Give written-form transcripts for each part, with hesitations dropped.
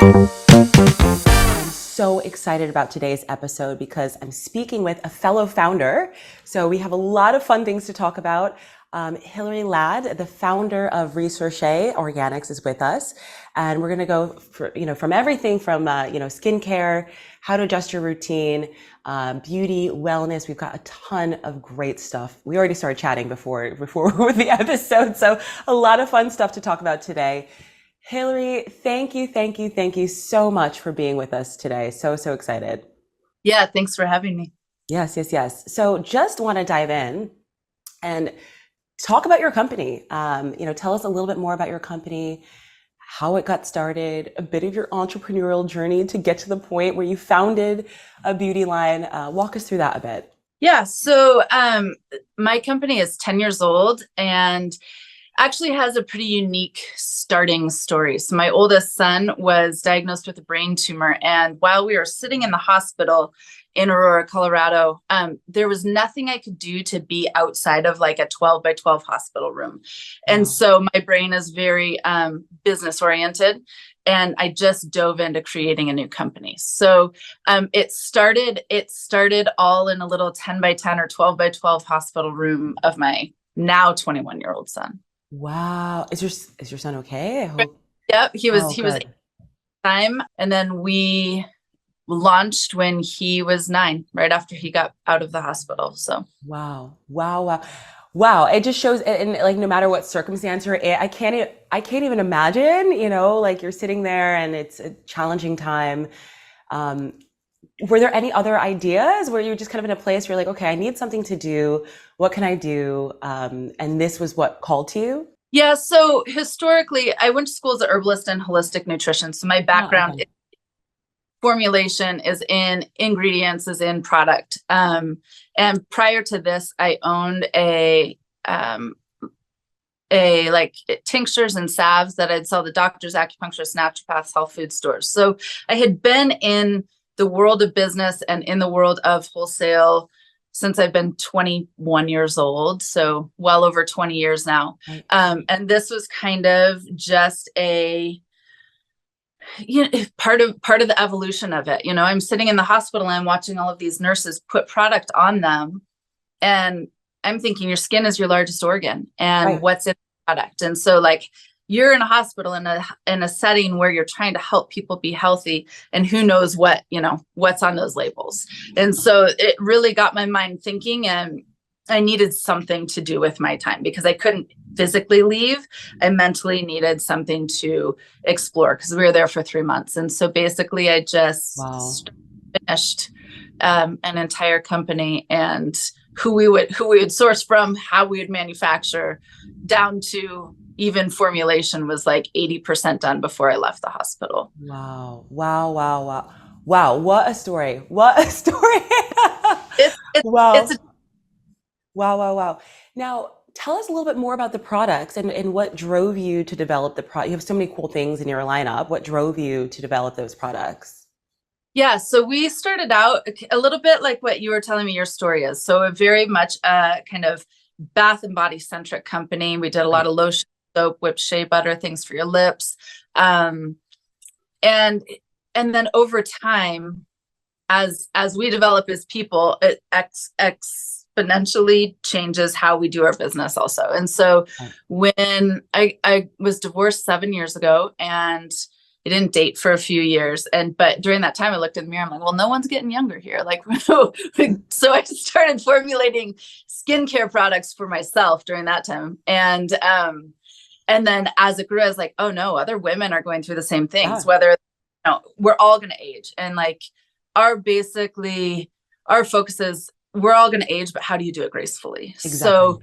I'm so excited about today's episode because I'm speaking with a fellow founder. So we have a lot of fun things to talk about. Hillari Ladd, the founder of Recherch'e Organics, is with us. And we're going to go from everything from, skincare, how to adjust your routine, beauty, wellness. We've got a ton of great stuff. We already started chatting before the episode. So a lot of fun stuff to talk about today. Hillari, thank you so much for being with us today. So excited. Yeah, thanks for having me. Yes. So just want to dive in and talk about your company. Tell us a little bit more about your company, how it got started, a bit of your entrepreneurial journey to get to the point where you founded a beauty line. Walk us through that a bit. Yeah, so my company is 10 years old and actually has a pretty unique starting story. So my oldest son was diagnosed with a brain tumor. And while we were sitting in the hospital in Aurora, Colorado, there was nothing I could do to be outside of like a 12 by 12 hospital room. And so my brain is very business oriented. And I just dove into creating a new company. So it started all in a little 10 by 10 or 12 by 12 hospital room of my now 21-year-old son. Wow. Is your son okay? I hope. Yep. He was 8 time. And then we launched when he was 9, right after he got out of the hospital. So Wow. It just shows, and like no matter what circumstance you're in, I can't even imagine, like you're sitting there and it's a challenging time. Were there any other ideas where you're just kind of in a place where you're like, okay, I need something to do. What can I do? And this was what called to you? Yeah. So historically, I went to school as an herbalist and holistic nutrition. So my background is formulation, is in ingredients, is in product. And prior to this, I owned a like tinctures and salves that I'd sell to doctors, acupuncturists, naturopaths, health food stores. So I had been in the world of business and in the world of wholesale since I've been 21 years old. So well over 20 years now. Right. And this was kind of just part of the evolution of it. I'm sitting in the hospital and I'm watching all of these nurses put product on them. And I'm thinking your skin is your largest organ and what's in the product. And so like, you're in a hospital in a setting where you're trying to help people be healthy, and who knows what's on those labels. And so it really got my mind thinking, and I needed something to do with my time because I couldn't physically leave. I mentally needed something to explore because we were there for 3 months. And so basically I just finished an entire company, and who we would source from, how we would manufacture, down to even formulation was like 80% done before I left the hospital. Wow. What a story. Wow. Wow. Now, tell us a little bit more about the products and what drove you to develop the product. You have so many cool things in your lineup. What drove you to develop those products? Yeah, so we started out a little bit like what you were telling me your story is. So a very much kind of bath and body centric company. We did a lot of lotion, soap, whipped shea butter, things for your lips. And then over time, as we develop as people, it exponentially changes how we do our business also. And so when I was divorced 7 years ago, and I didn't date for a few years. But during that time I looked in the mirror, I'm like, well, no one's getting younger here. Like, so I started formulating skincare products for myself during that time. And then as it grew, I was like, oh no, other women are going through the same things, whether, we're all going to age. And like our focus is we're all going to age, but how do you do it gracefully? Exactly. So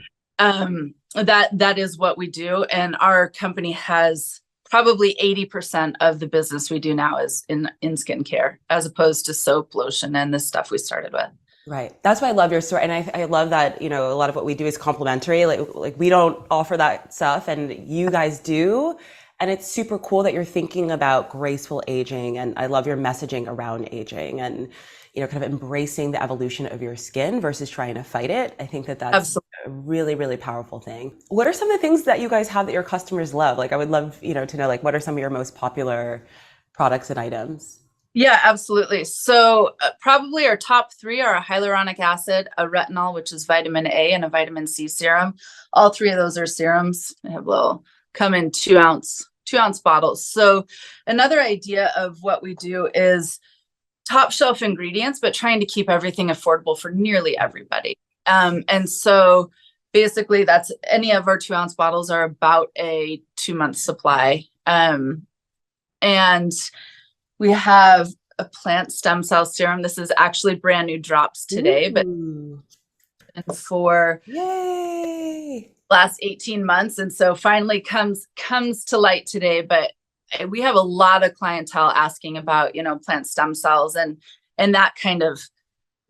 that is what we do. And our company has probably 80% of the business we do now is in skincare, as opposed to soap, lotion, and the stuff we started with. Right. That's why I love your story. And I love that, a lot of what we do is complementary. Like we don't offer that stuff and you guys do. And it's super cool that you're thinking about graceful aging. And I love your messaging around aging and, kind of embracing the evolution of your skin versus trying to fight it. I think that's Absolutely. A really, really powerful thing. What are some of the things that you guys have that your customers love? Like, I would love, to know, like, what are some of your most popular products and items? Yeah, absolutely. So probably our top three are a hyaluronic acid, a retinol, which is vitamin A, and a vitamin C serum. All three of those are serums. They will come in 2-ounce bottles. So another idea of what we do is top shelf ingredients, but trying to keep everything affordable for nearly everybody. And so basically that's any of our 2-ounce bottles are about a 2-month supply. And we have a plant stem cell serum. This is actually brand new drops today, but for yay, last 18 months. And so finally comes to light today, but we have a lot of clientele asking about, plant stem cells and that kind of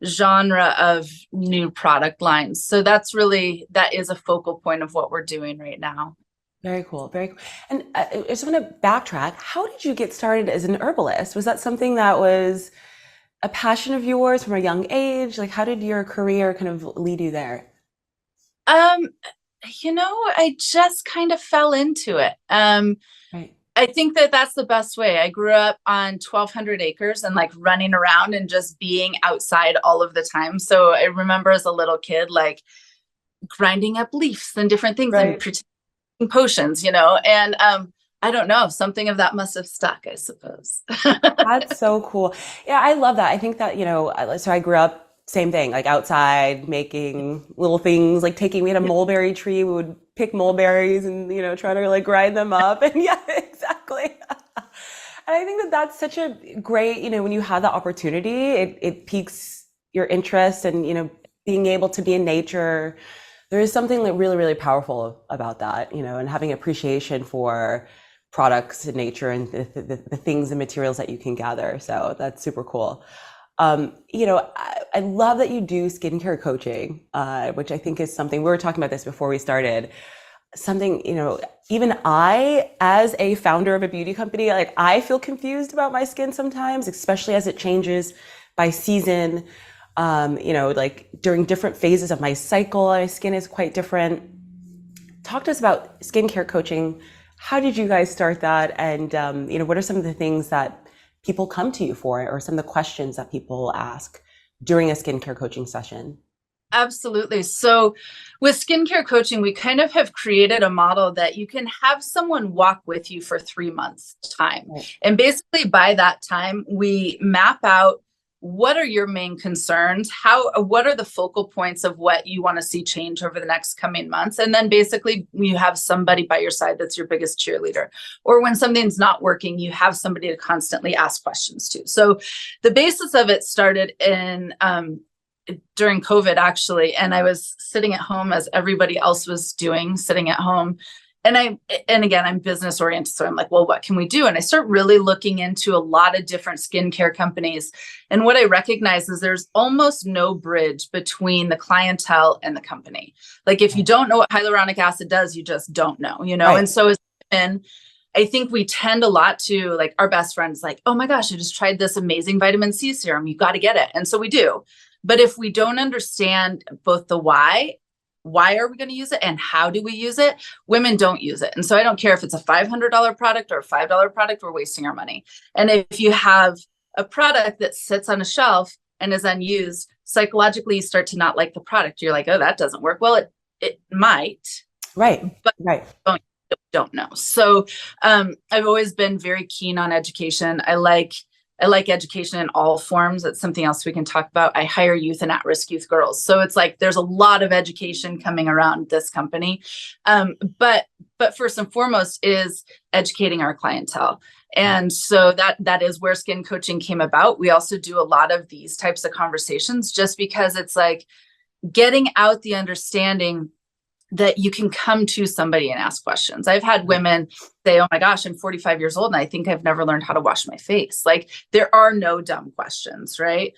genre of new product lines. So that is a focal point of what we're doing right now. Very cool. Very cool. And I just want to backtrack. How did you get started as an herbalist? Was that something that was a passion of yours from a young age? Like, how did your career kind of lead you there? I just kind of fell into it. Right. I think that that's the best way. I grew up on 1,200 acres and like running around and just being outside all of the time. So I remember as a little kid, like grinding up leaves and different things and pretending potions, and I don't know, something of that must have stuck, I suppose. That's so cool. Yeah, I love that. I think that, so I grew up, same thing, like outside making little things, like we had a mulberry tree, we would pick mulberries and, try to like grind them up. And yeah, exactly. And I think that that's such a great, when you have the opportunity, it piques your interest and, being able to be in nature. There is something like really, really powerful about that, and having appreciation for products in nature and the things and materials that you can gather. So that's super cool. I love that you do skincare coaching, which I think is something, we were talking about this before we started, something, even I, as a founder of a beauty company, like I feel confused about my skin sometimes, especially as it changes by season. Like during different phases of my cycle, my skin is quite different. Talk to us about skincare coaching. How did you guys start that? And, what are some of the things that people come to you for, or some of the questions that people ask during a skincare coaching session? Absolutely. So with skincare coaching, we kind of have created a model that you can have someone walk with you for 3 months time. Right. And basically by that time, we map out what are your main concerns? What are the focal points of what you want to see change over the next coming months? And then basically you have somebody by your side that's your biggest cheerleader. Or when something's not working, you have somebody to constantly ask questions to. So the basis of it started in during COVID, actually. And I was sitting at home as everybody else was doing, sitting at home. And again, I'm business oriented. So I'm like, well, what can we do? And I start really looking into a lot of different skincare companies. And what I recognize is there's almost no bridge between the clientele and the company. Like if you don't know what hyaluronic acid does, you just don't know, Right. And so as women, I think we tend a lot to like our best friends, like, oh my gosh, I just tried this amazing vitamin C serum. You got to get it. And so we do. But if we don't understand both the why are we going to use it and how do we use it? Women don't use it. And so I don't care if it's a $500 product or a $5 product, we're wasting our money. And if you have a product that sits on a shelf and is unused, psychologically you start to not like the product. You're like, oh, that doesn't work. Well, it might. Right. But right. Don't know. So I've always been very keen on education. I like education in all forms. That's something else we can talk about. I hire youth and at-risk youth girls. So it's like, there's a lot of education coming around this company. But first and foremost is educating our clientele. And so that is where skin coaching came about. We also do a lot of these types of conversations just because it's like getting out the understanding that you can come to somebody and ask questions. I've had women say, oh my gosh, I'm 45 years old and I think I've never learned how to wash my face. Like there are no dumb questions, right?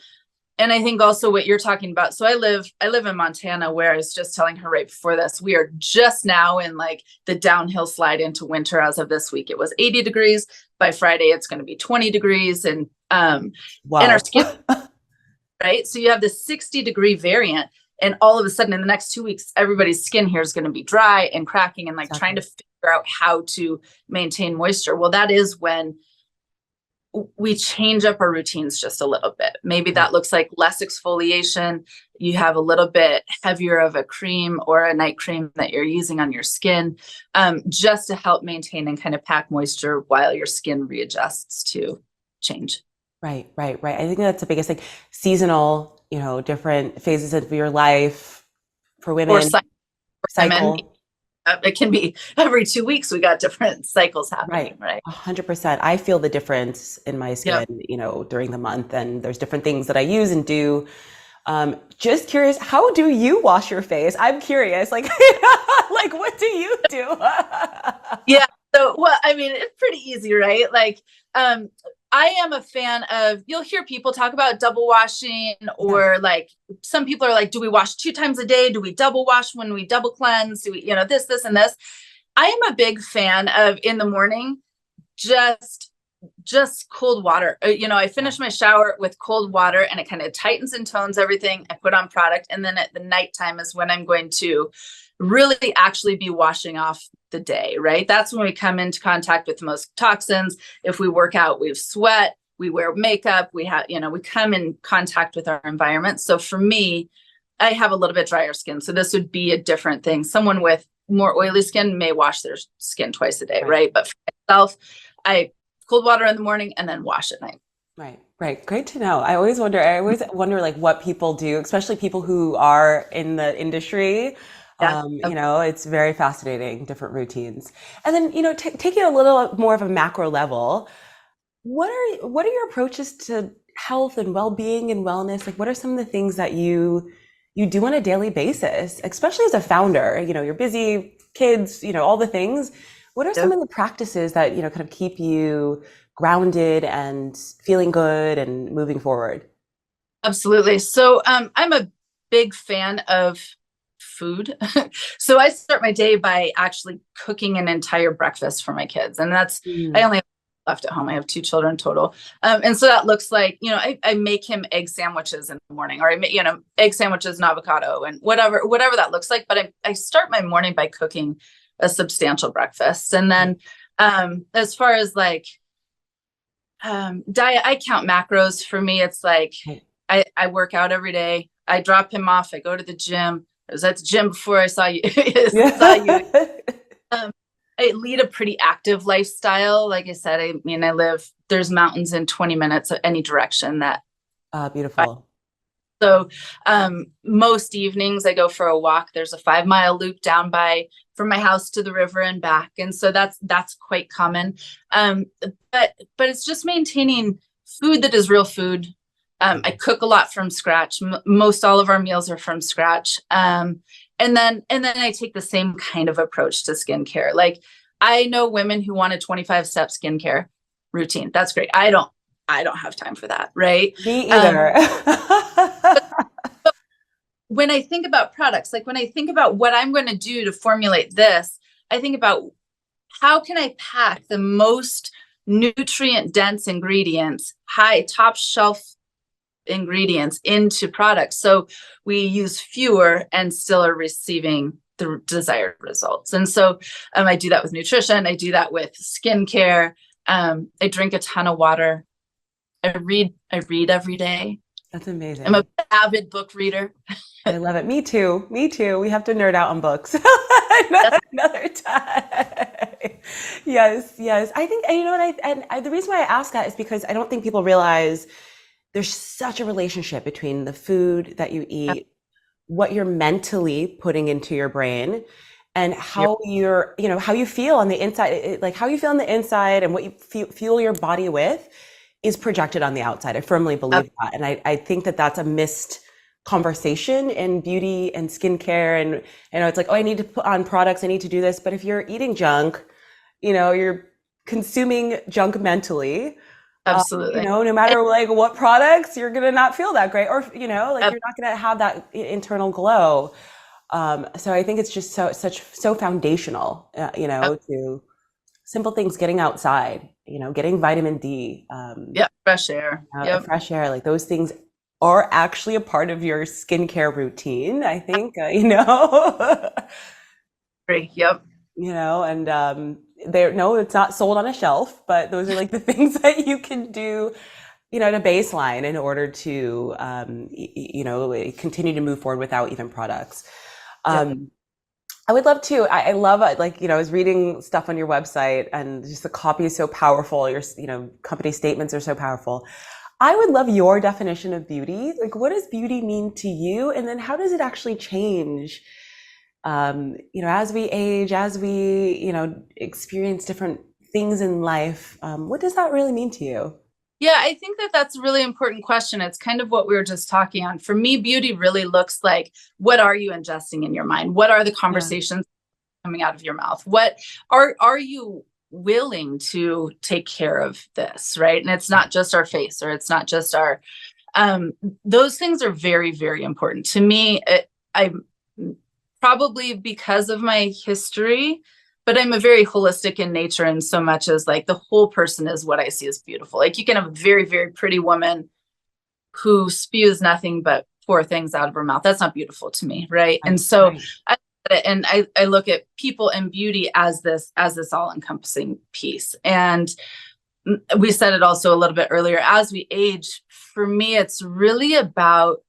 And I think also what you're talking about. So I live in Montana, where I was just telling her right before this, we are just now in like the downhill slide into winter as of this week. It was 80 degrees. By Friday, it's going to be 20 degrees. And wow. And our skin, right? So you have this 60-degree variant. And all of a sudden in the next 2 weeks, everybody's skin here is going to be dry and cracking and like trying to figure out how to maintain moisture. Well, that is when we change up our routines just a little bit. Maybe that looks like less exfoliation. You have a little bit heavier of a cream or a night cream that you're using on your skin, just to help maintain and kind of pack moisture while your skin readjusts to change. Right. I think that's the biggest thing. Seasonal, different phases of your life for women. Or cycle. Men. It can be every 2 weeks. We got different cycles happening, right? 100%. I feel the difference in my skin, during the month, and there's different things that I use and do. Just curious, how do you wash your face? I'm curious, like what do you do? Yeah. So, well, I mean, it's pretty easy, right? Like, I am a fan of, you'll hear people talk about double washing, or like some people are like, do we wash 2 times a day? Do we double wash when we double cleanse? Do we, this, and this? I am a big fan of in the morning, just cold water. I finish my shower with cold water and it kind of tightens and tones everything. I put on product. And then at the nighttime is when I'm going to really actually be washing off the day, right? That's when we come into contact with the most toxins. If we work out, we sweat, we wear makeup, we come in contact with our environment. So for me, I have a little bit drier skin. So this would be a different thing. Someone with more oily skin may wash their skin twice a day, right? But for myself, I cold water in the morning and then wash at night. Right. Great to know. I always wonder like what people do, especially people who are in the industry. It's very fascinating, different routines. And then, take it a little more of a macro level. What are your approaches to health and well-being and wellness? Like, what are some of the things that you do on a daily basis, especially as a founder? You're busy, kids, all the things. What are some of the practices that, kind of keep you grounded and feeling good and moving forward? Absolutely. So I'm a big fan of food. So I start my day by actually cooking an entire breakfast for my kids. And that's, I only have left at home. I have 2 children total. And so that looks like, I make him egg sandwiches in the morning, or I make, egg sandwiches and avocado and whatever that looks like. But I start my morning by cooking a substantial breakfast. And then as far as like diet, I count macros. For me, it's like I work out every day. I drop him off. I go to the gym. I was at the gym before I saw you. I lead a pretty active lifestyle. Like I said, there's mountains in 20 minutes of any direction that. Beautiful. So most evenings I go for a walk. There's a 5-mile loop down from my house to the river and back. And so that's quite common. But it's just maintaining food that is real food. I cook a lot from scratch. Most all of our meals are from scratch. And then I take the same kind of approach to skincare. Like, I know women who want a 25-step skincare routine. That's great. I don't have time for that. Right. Me either. When I think about products, like when I think about what I'm going to do to formulate this, I think about how can I pack the most nutrient dense ingredients, high top shelf ingredients into products, so we use fewer and still are receiving the desired results. And so I do that with nutrition. I do that with skincare. I drink a ton of water. I read every day. That's amazing. I'm an avid book reader. I love it. Me too. We have to nerd out on books another time. Yes. I think, the reason why I ask that is because I don't think people realize there's such a relationship between the food that you eat, what you're mentally putting into your brain, and how how you feel on the inside, like how you feel on the inside and what you fuel your body with is projected on the outside. I firmly believe that. And I think that that's a missed conversation in beauty and skincare. And, it's like, oh, I need to put on products. I need to do this. But if you're eating junk, you're consuming junk mentally. Absolutely. No matter like what products, you're going to not feel that great, or, you're not going to have that internal glow. So I think it's just so foundational, to simple things, getting outside, getting vitamin D. Fresh air. Fresh air. Like those things are actually a part of your skincare routine, I think, Great. Yep. And no, it's not sold on a shelf, but those are like the things that you can do, at a baseline in order to, continue to move forward without even products. I would love to. I love it. I was reading stuff on your website and just the copy is so powerful. Your, company statements are so powerful. I would love your definition of beauty. Like, what does beauty mean to you? And then how does it actually change, as we age, as we, experience different things in life? What does that really mean to you? Yeah, I think that that's a really important question. It's kind of what we were just talking on. For me, beauty really looks like, what are you ingesting in your mind? What are the conversations coming out of your mouth? What are you willing to take care of this, right? And it's not just our face, or it's not just our, those things are very, very important to me. I probably because of my history, but I'm a very holistic in nature, in so much as like the whole person is what I see as beautiful. Like you can have a very, very pretty woman who spews nothing but poor things out of her mouth. That's not beautiful to me, right? And so I look at people and beauty as this all-encompassing piece. And we said it also a little bit earlier, as we age, for me, it's really about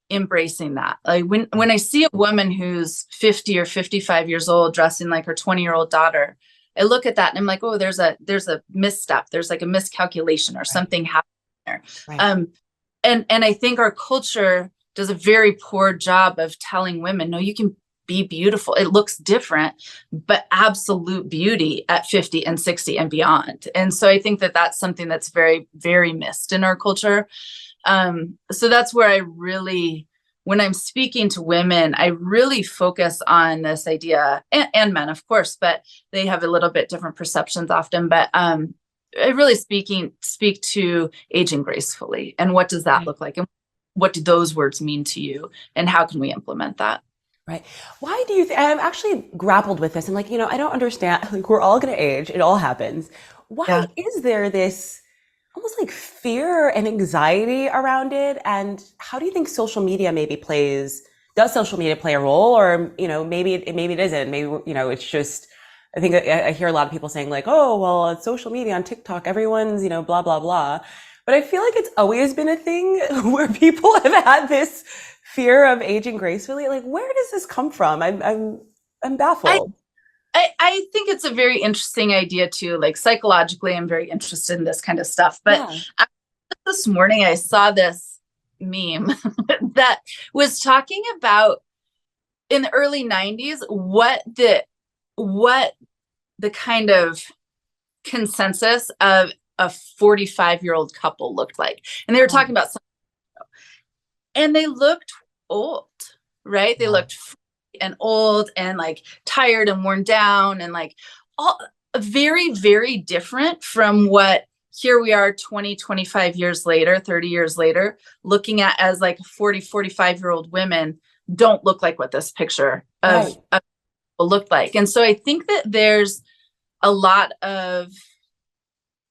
embracing that. Like when I see a woman who's 50 or 55 years old dressing like her 20-year-old daughter, I look at that and I'm like, oh, there's a misstep. There's like a miscalculation or something happening there. Right. And I think our culture does a very poor job of telling women, no, you can be beautiful. It looks different, but absolute beauty at 50 and 60 and beyond. And so I think that that's something that's very, very missed in our culture. So that's where I really, when I'm speaking to women, I really focus on this idea, and men, of course, but they have a little bit different perceptions often. But I really speak to aging gracefully, and what does that look like, and what do those words mean to you, and how can we implement that? Right. Why do you think, I've actually grappled with this. I'm like, I don't understand. Like, we're all going to age. It all happens. Why is there this almost like fear and anxiety around it? And how do you think social media does social media play a role? Or, maybe it isn't. Maybe, it's just, I think I hear a lot of people saying like, oh, well, it's social media on TikTok, everyone's, blah, blah, blah. But I feel like it's always been a thing where people have had this fear of aging gracefully. Like, where does this come from? I'm baffled. I think it's a very interesting idea too. Like psychologically, I'm very interested in this kind of stuff. But this morning I saw this meme that was talking about, in the early 90s, what the kind of consensus of a 45-year-old couple looked like. And they were talking about something, and they looked old, right? They looked and old and like tired and worn down, and like all very, very different from what here we are 20, 25 years later, 30 years later, looking at as like 40, 45-year-old women don't look like what this picture of people looked like. And so I think that there's a lot of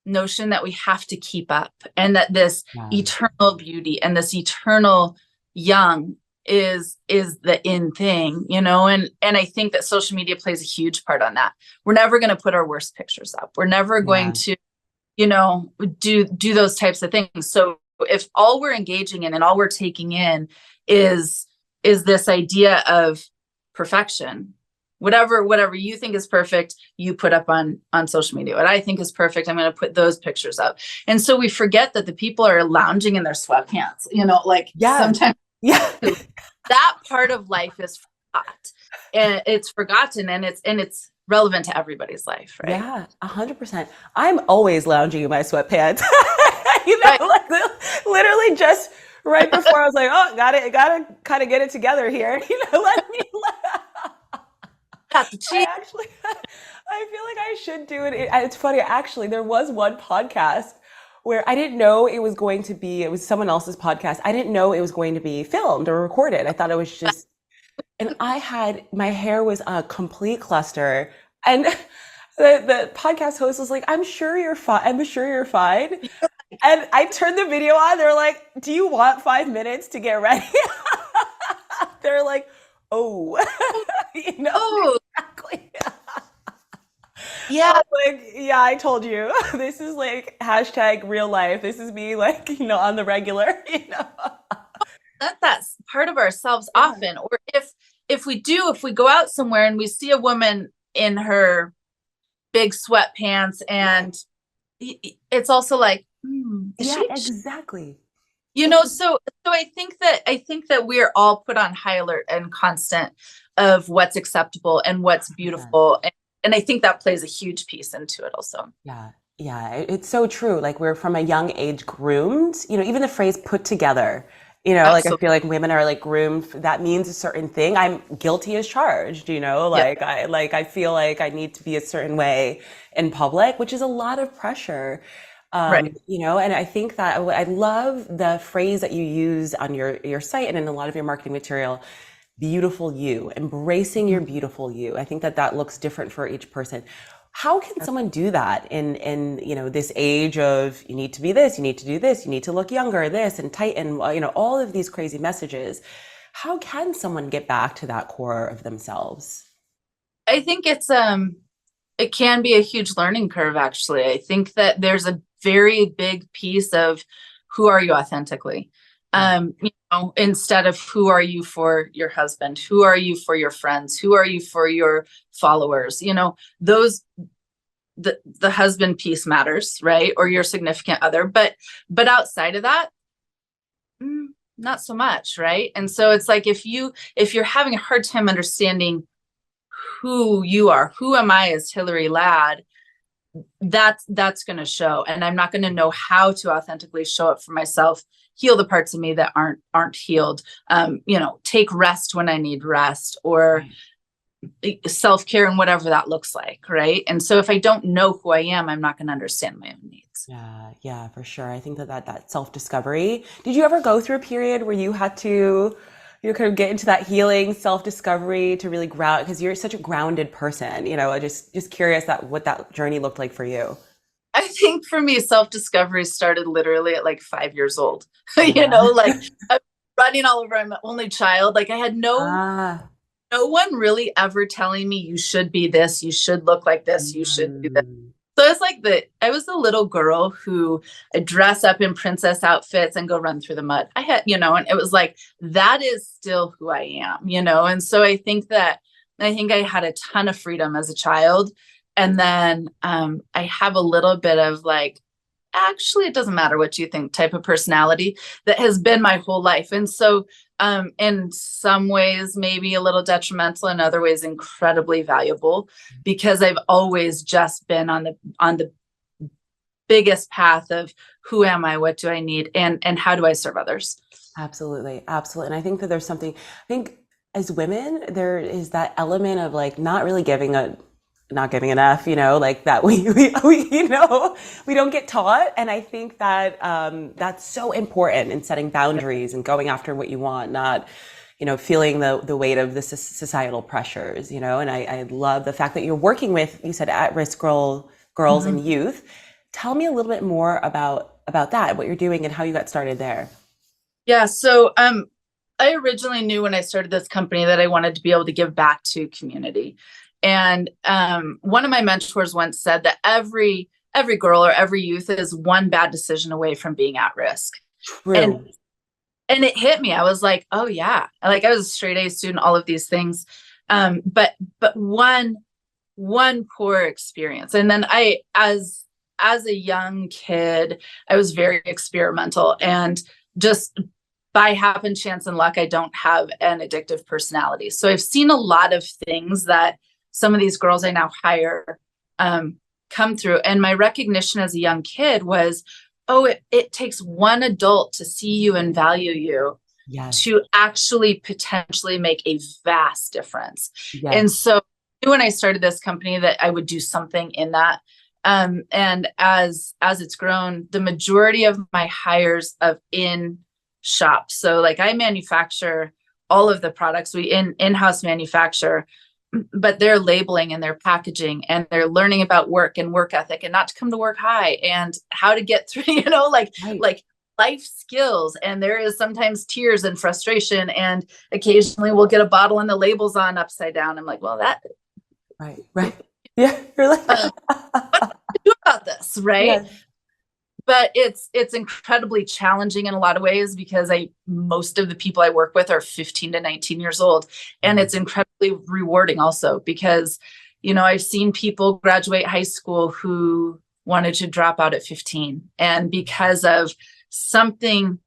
notion that we have to keep up, and that this eternal beauty and this eternal young is the in thing, and I think that social media plays a huge part on that. We're never going to put our worst pictures up. We're never going to, do those types of things. So if all we're engaging in and all we're taking in is this idea of perfection, whatever you think is perfect, you put up on social media. What I think is perfect, I'm going to put those pictures up. And so we forget that the people are lounging in their sweatpants, sometimes that part of life is forgotten, and it's relevant to everybody's life, right? Yeah, 100%. I'm always lounging in my sweatpants. Like literally just right before I was like, oh, gotta kind of get it together here. Let me. I feel like I should do it. It's funny, actually, there was one podcast where I didn't know it was going to be, it was someone else's podcast. I didn't know it was going to be filmed or recorded. I thought it was just, and my hair was a complete cluster. And the podcast host was like, I'm sure you're fine. And I turned the video on. They're like, do you want 5 minutes to get ready? They're like, oh, exactly. Yeah. Like, yeah, I told you. This is like hashtag real life. This is me like, on the regular, That's part of ourselves Yeah. often. Or if we go out somewhere and we see a woman in her big sweatpants, and it's also like, is Yeah, she, exactly. so I think that we're all put on high alert and constant of what's acceptable and what's 100%. beautiful. And I think that plays a huge piece into it also. Yeah. Yeah, it's so true. Like we're from a young age groomed, even the phrase put together, like I Absolutely. feel like women are like groomed, that means a certain thing. I'm guilty as charged, Yeah. like I feel like I need to be a certain way in public, which is a lot of pressure. Right. And I think that I love the phrase that you use on your site and in a lot of your marketing material, beautiful you, embracing your beautiful you. I think that that looks different for each person. How can someone do that in this age of you need to be this, you need to do this, you need to look younger, this and tighten, all of these crazy messages. How can someone get back to that core of themselves? I think it can be a huge learning curve, actually. I think that there's a very big piece of who are you authentically? Yeah. Instead of who are you for your husband, who are you for your friends, who are you for your followers? Those the husband piece matters, right? Or your significant other, but outside of that, not so much, right? And so it's like if you're having a hard time understanding who you are, who am I as Hillari Ladd, that's going to show. And I'm not going to know how to authentically show up for myself, heal the parts of me that aren't healed, take rest when I need rest, or self-care and whatever that looks like. Right. And so if I don't know who I am, I'm not going to understand my own needs. Yeah, for sure. I think that self-discovery. Did you ever go through a period where you had to, kind of get into that healing self-discovery to really ground, because you're such a grounded person, just curious what that journey looked like for you. I think for me, self-discovery started literally at like 5 years old. Yeah. Like I'm running all over. I'm the only child. Like I had no Ah. one really ever telling me you should be this, you should look like this, you should do this. Mm. So it's like I was the little girl who I'd dress up in princess outfits and go run through the mud. I had, and it was like, that is still who I am, And so I think I had a ton of freedom as a child. And then I have a little bit of like, actually, it doesn't matter what you think type of personality that has been my whole life. And so in some ways, maybe a little detrimental, in other ways, incredibly valuable, because I've always just been on the biggest path of who am I, what do I need, and how do I serve others? Absolutely. Absolutely. And I think that there's something, I think as women, there is that element of like not really not giving enough, like that we don't get taught. And I think that that's so important in setting boundaries and going after what you want, not, feeling the weight of the societal pressures, and I love the fact that you're working with, you said at-risk girls Mm-hmm. and youth. Tell me a little bit more about that, what you're doing and how you got started there. Yeah. So I originally knew when I started this company that I wanted to be able to give back to community. And one of my mentors once said that every girl or every youth is one bad decision away from being at risk. True. And it hit me. I was like, oh yeah. Like I was a straight A student, all of these things. But one poor experience. And then as a young kid, I was very experimental, and just by happen chance and luck, I don't have an addictive personality. So I've seen a lot of things that some of these girls I now hire come through. And my recognition as a young kid was, it takes one adult to see you and value you. Yes. To actually potentially make a vast difference. Yes. And so when I started this company, that I would do something in that. And as it's grown, the majority of my hires of in shop. So like I manufacture all of the products, we in-house manufacture, but they're labeling and they're packaging and they're learning about work and work ethic and not to come to work high and how to get through, like life skills. And there is sometimes tears and frustration, and occasionally we'll get a bottle and the label's on upside down. I'm like, well, that right. Yeah. You're like, what do I do about this? Right. yes. But it's incredibly challenging in a lot of ways because most of the people I work with are 15 to 19 years old. And it's incredibly rewarding also because, I've seen people graduate high school who wanted to drop out at 15. And because of something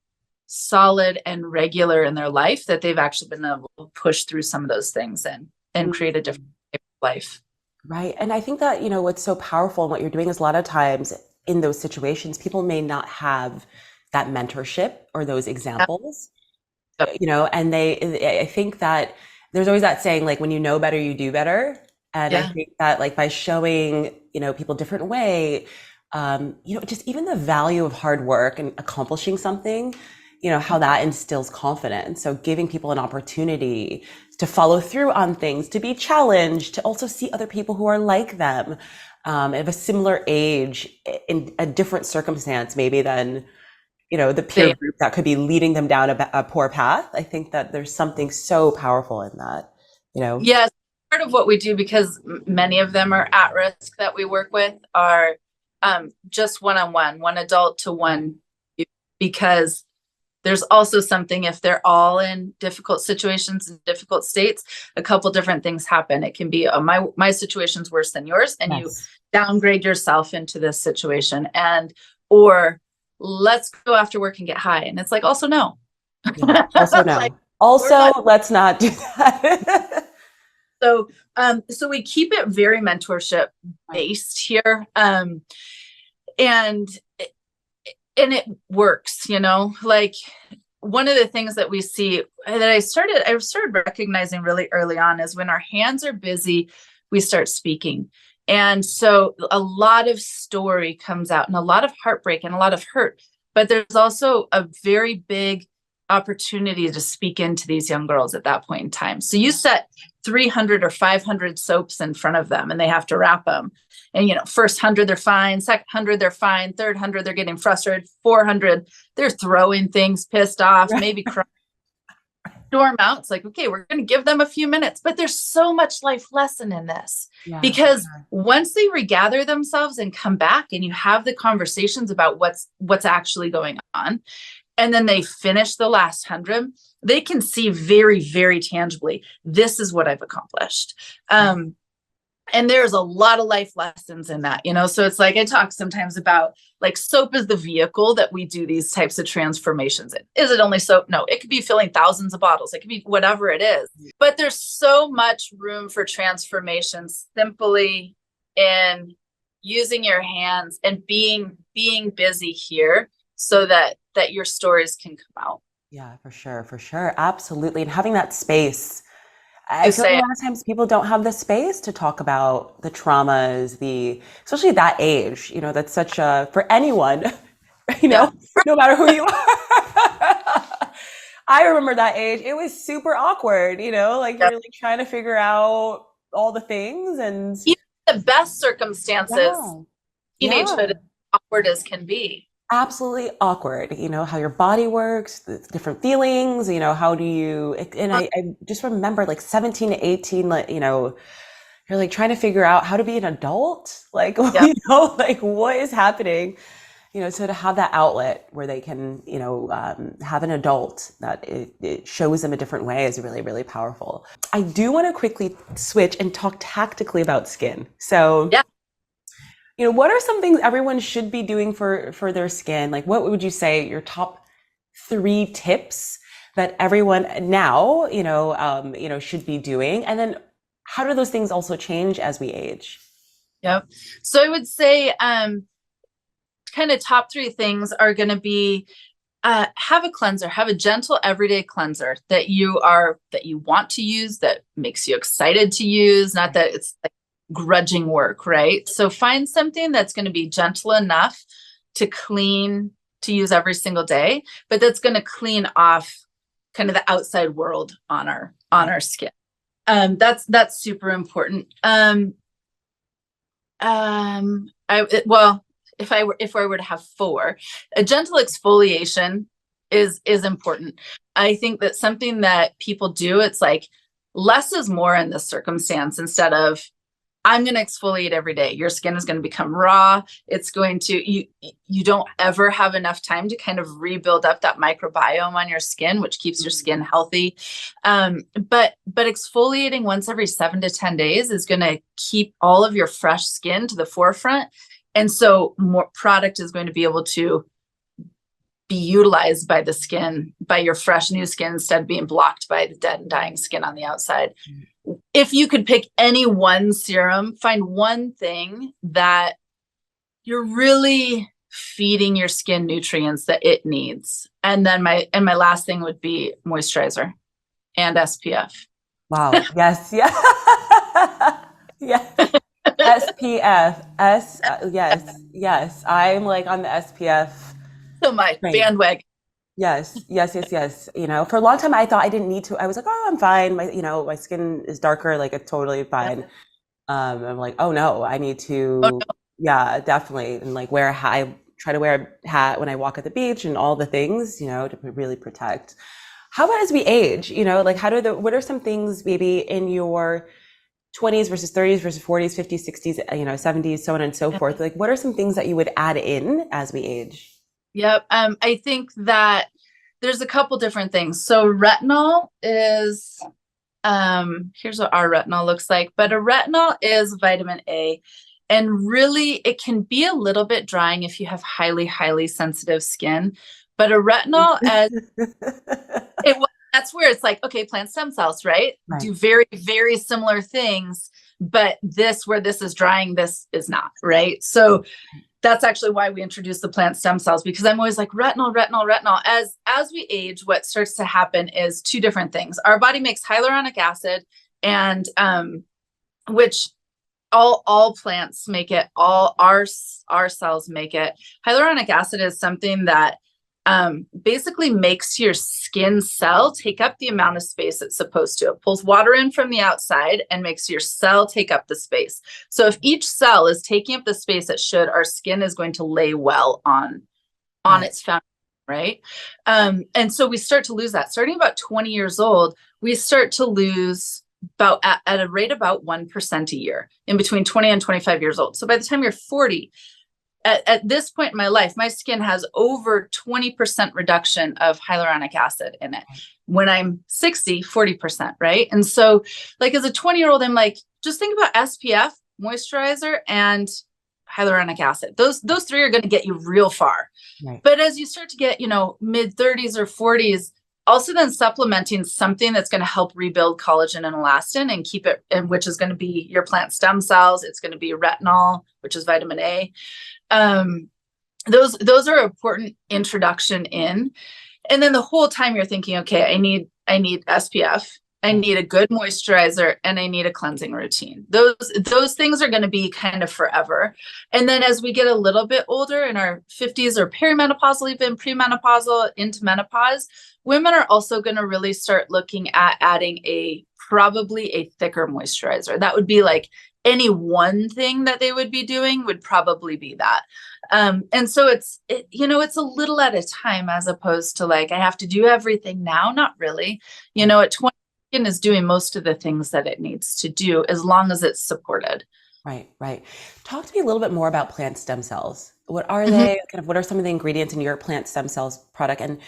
solid and regular in their life, that they've actually been able to push through some of those things and create a different life. Right. And I think that, what's so powerful in what you're doing is a lot of times in those situations, people may not have that mentorship or those examples, and I think that there's always that saying, like, when you know better, you do better. And I think that, like, by showing, people a different way, just even the value of hard work and accomplishing something, how that instills confidence. So giving people an opportunity to follow through on things, to be challenged, to also see other people who are like them, of a similar age in a different circumstance, maybe than, the peer group that could be leading them down a poor path. I think that there's something so powerful in that, Yes. Part of what we do, because many of them are at risk that we work with, are just one-on-one, one adult to one youth, because there's also something, if they're all in difficult situations and difficult states, a couple different things happen. It can be, my situation's worse than yours, and you downgrade yourself into this situation, or let's go after work and get high. And it's like, also no. Yeah, also no. Like, let's not do that. So we keep it very mentorship based here. And it works, like one of the things that we see that I started recognizing really early on is when our hands are busy, we start speaking. And so a lot of story comes out and a lot of heartbreak and a lot of hurt, but there's also a very big opportunity to speak into these young girls at that point in time. So you set 300 or 500 soaps in front of them and they have to wrap them. And, first 100, they're fine. Second 100, they're fine. Third 100, they're getting frustrated. 400, they're throwing things, pissed off, maybe crying. Storm out. It's like, okay, we're going to give them a few minutes, but there's so much life lesson in this because once they regather themselves and come back and you have the conversations about what's actually going on, and then they finish the last 100, they can see very, very tangibly, this is what I've accomplished. And there's a lot of life lessons in that, so it's like, I talk sometimes about, like, soap is the vehicle that we do these types of transformations in. Is it only soap? No, it could be filling thousands of bottles. It could be whatever it is, but there's so much room for transformation simply in using your hands and being busy here so that your stories can come out. Yeah, for sure. Absolutely. And having that space. I feel like a lot of times people don't have the space to talk about the traumas, especially at that age, that's such for anyone, no matter who you are. I remember that age. It was super awkward, like you're like trying to figure out all the things, and even the best circumstances, teenagehood, as awkward as can be. Absolutely awkward, how your body works, the different feelings, how do you, and I just remember, like, 17 to 18, like, you're like trying to figure out how to be an adult, like, like what is happening, so to have that outlet where they can, have an adult that it shows them a different way is really, really powerful. I do want to quickly switch and talk tactically about skin. So what are some things everyone should be doing for their skin? Like, what would you say your top 3 tips that everyone now, should be doing? And then how do those things also change as we age? Yep. So I would say, kind of top 3 things are going to be, have a cleanser, have a gentle everyday cleanser that you want to use, that makes you excited to use, not that it's like grudging work, right? So find something that's going to be gentle enough to use every single day, but that's going to clean off kind of the outside world on our skin. That's super important. If I were to have 4, a gentle exfoliation is important. I think that something that people do, it's like less is more in this circumstance, instead of I'm going to exfoliate every day. Your skin is going to become raw. It's going to, you don't ever have enough time to kind of rebuild up that microbiome on your skin, which keeps your skin healthy. But exfoliating once every 7 to 10 days is going to keep all of your fresh skin to the forefront. And so more product is going to be able to be utilized by the skin, by your fresh new skin, instead of being blocked by the dead and dying skin on the outside. If you could pick any one serum, find one thing that you're really feeding your skin nutrients that it needs. And then my last thing would be moisturizer and SPF. Wow. Yes. Yeah. Yes. SPF. Yes. I'm like on the SPF. So my bandwagon. Yes. You know, for a long time, I thought I didn't need to. I was like, oh, I'm fine. My skin is darker. Like, it's totally fine. I'm like, oh no, I need to. Oh, no. Yeah, definitely. And like wear a hat. I try to wear a hat when I walk at the beach and all the things, you know, to really protect. How about as we age, you know, like what are some things maybe in your 20s versus 30s versus 40s, 50s, 60s, you know, 70s, so on and so forth. Like, what are some things that you would add in as we age? Yep. I think that there's a couple different things. So retinol is, here's what our retinol looks like, but a retinol is vitamin A, and really it can be a little bit drying if you have highly, highly sensitive skin, but a retinol that's where it's like, okay, plant stem cells, right? Do very, very similar things, but where this is drying, this is not, right? So that's actually why we introduced the plant stem cells, because I'm always like retinol. As we age, what starts to happen is two different things. Our body makes hyaluronic acid, and which all plants make it, all our cells make it. Hyaluronic acid is something that basically makes your skin cell take up the amount of space it's supposed to. It pulls water in from the outside and makes your cell take up the space. So if each cell is taking up the space it should, our skin is going to lay well on its foundation, right? And so we start to lose that. Starting about 20 years old, we start to lose about at a rate about 1% a year in between 20 and 25 years old. So by the time you're 40, at this point in my life, my skin has over 20% reduction of hyaluronic acid in it. When I'm 60, 40%, right? And so like as a 20-year-old, I'm like, just think about SPF, moisturizer, and hyaluronic acid. Those three are going to get you real far. Right. But as you start to get, you know, mid 30s or 40s, also then supplementing something that's going to help rebuild collagen and elastin and keep it, and which is going to be your plant stem cells. It's going to be retinol, which is vitamin A. Those are important introduction in. And then the whole time you're thinking, okay, I need SPF, I need a good moisturizer, and I need a cleansing routine. Those things are going to be kind of forever. And then as we get a little bit older in our 50s or perimenopausal, even premenopausal into menopause, women are also going to really start looking at adding probably a thicker moisturizer. That would be like any one thing that they would be doing would probably be that. And so it's a little at a time, as opposed to like, I have to do everything now. Not really, at 20, skin is doing most of the things that it needs to do as long as it's supported. Right. Talk to me a little bit more about plant stem cells. What are they? Kind of what are some of the ingredients in your plant stem cells product? And,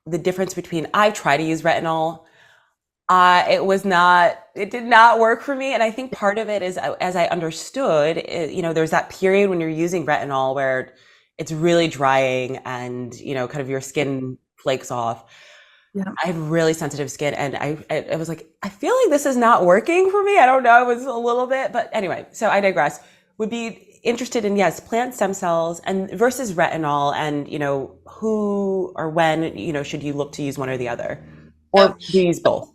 the difference between, I try to use retinol. It did not work for me. And I think part of it is, as I understood, there's that period when you're using retinol where it's really drying and, kind of your skin flakes off. Yeah. I have really sensitive skin, and I was like, I feel like this is not working for me. I don't know. It was a little bit, but anyway, so I digress. Would be interested in, yes, plant stem cells and versus retinol, and, who or when, should you look to use one or the other, or do you use both?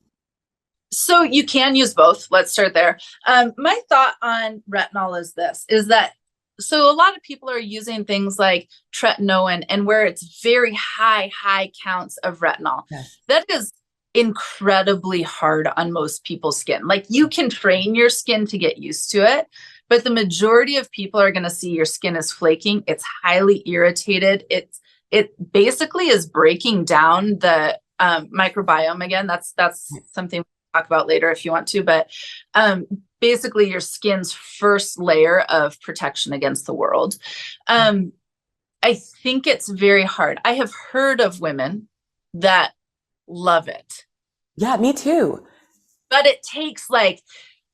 So you can use both. Let's start there. My thought on retinol is that so a lot of people are using things like tretinoin, and where it's very high counts of retinol. Yes. That is incredibly hard on most people's skin. Like, you can train your skin to get used to it, but the majority of people are going to see your skin is flaking. It's highly irritated. It basically is breaking down the microbiome again. That's something we talk about later if you want to, but basically your skin's first layer of protection against the world. I think it's very hard. I have heard of women that love it. Yeah, me too. But it takes like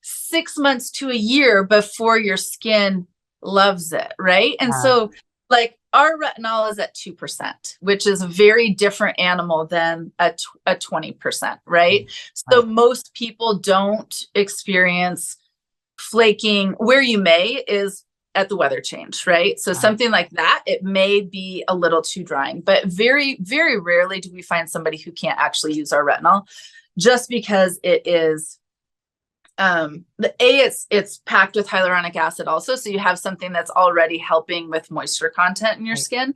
6 months to a year before your skin loves it, right? And so like our retinol is at 2%, which is a very different animal than a 20%, right? So most people don't experience flaking. Where you may is at the weather change, right? So something like that, it may be a little too drying, but very, very rarely do we find somebody who can't actually use our retinol, just because it is, it's packed with hyaluronic acid also. So you have something that's already helping with moisture content in your skin,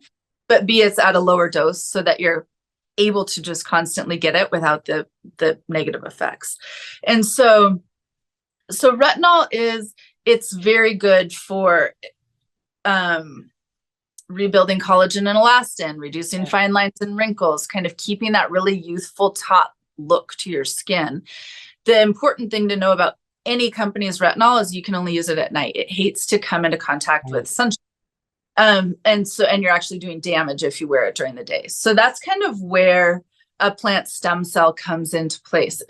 but B, it's at a lower dose so that you're able to just constantly get it without the negative effects. And so retinol it's very good for rebuilding collagen and elastin, reducing fine lines and wrinkles, kind of keeping that really youthful top look to your skin. The important thing to know about any company's retinol is you can only use it at night. It hates to come into contact with sunshine. And you're actually doing damage if you wear it during the day. So that's kind of where a plant stem cell comes into place.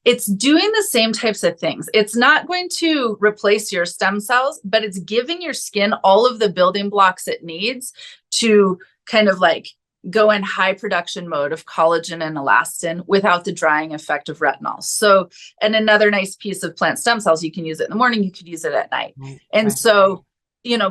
It's doing the same types of things. It's not going to replace your stem cells, but it's giving your skin all of the building blocks it needs to kind of like go in high production mode of collagen and elastin without the drying effect of retinol. So, and another nice piece of plant stem cells, you can use it in the morning, you could use it at night. So,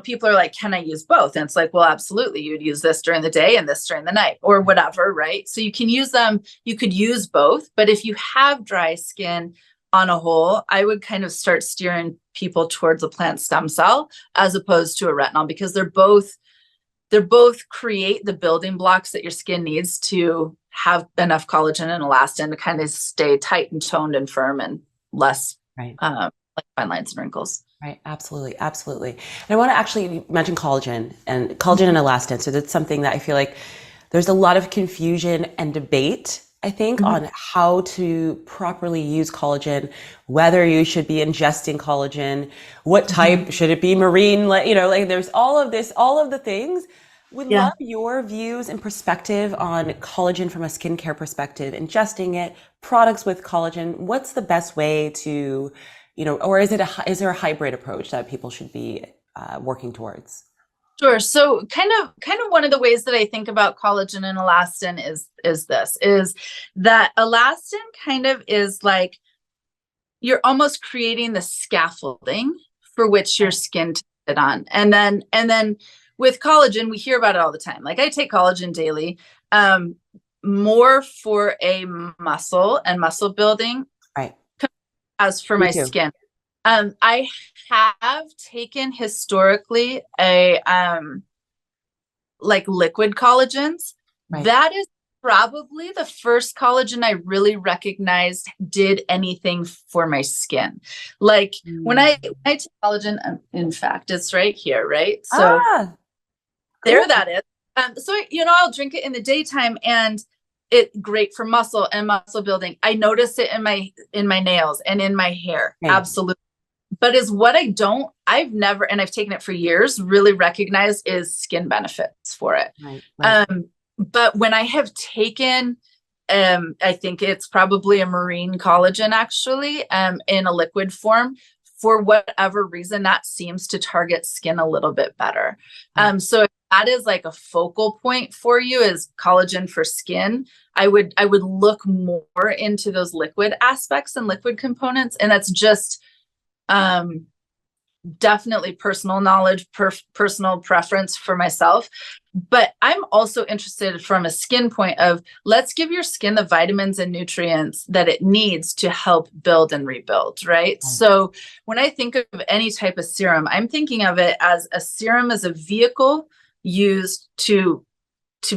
people are like, can I use both? And it's like, well, absolutely. You'd use this during the day and this during the night or whatever, right? So you can use them, you could use both, but if you have dry skin on a whole, I would kind of start steering people towards a plant stem cell as opposed to a retinol, because they're both create the building blocks that your skin needs to have enough collagen and elastin to kind of stay tight and toned and firm and less like fine lines and wrinkles. Right. Absolutely. Absolutely. And I want to actually mention collagen and elastin. So that's something that I feel like there's a lot of confusion and debate, I think, on how to properly use collagen, whether you should be ingesting collagen, what type, should it be marine? Like there's all of the things. Would love your views and perspective on collagen from a skincare perspective, ingesting it, products with collagen. What's the best way to, or is there a hybrid approach that people should be working towards? Sure. So kind of one of the ways that I think about collagen and elastin is that elastin kind of is like, you're almost creating the scaffolding for which your skin to sit on. And then with collagen, we hear about it all the time. Like I take collagen daily, more for a muscle and muscle building, as for my skin. I have taken historically a like liquid collagens. That is probably the first collagen I really recognized did anything for my skin. Like when I take collagen, in fact, it's right here, right? So there that is. So I'll drink it in the daytime and it's great for muscle and muscle building. I notice it in my nails and in my hair. Absolutely. But is what I've never, and I've taken it for years, really recognized is skin benefits for it. But when I have taken, I think it's probably a marine collagen actually, in a liquid form, for whatever reason, that seems to target skin a little bit better. So if that is like a focal point for you is collagen for skin, I would look more into those liquid aspects and liquid components. And that's just, definitely personal knowledge, personal preference for myself. But I'm also interested from a skin point of, let's give your skin the vitamins and nutrients that it needs to help build and rebuild, right? So when I think of any type of serum, I'm thinking of it as a serum as a vehicle used to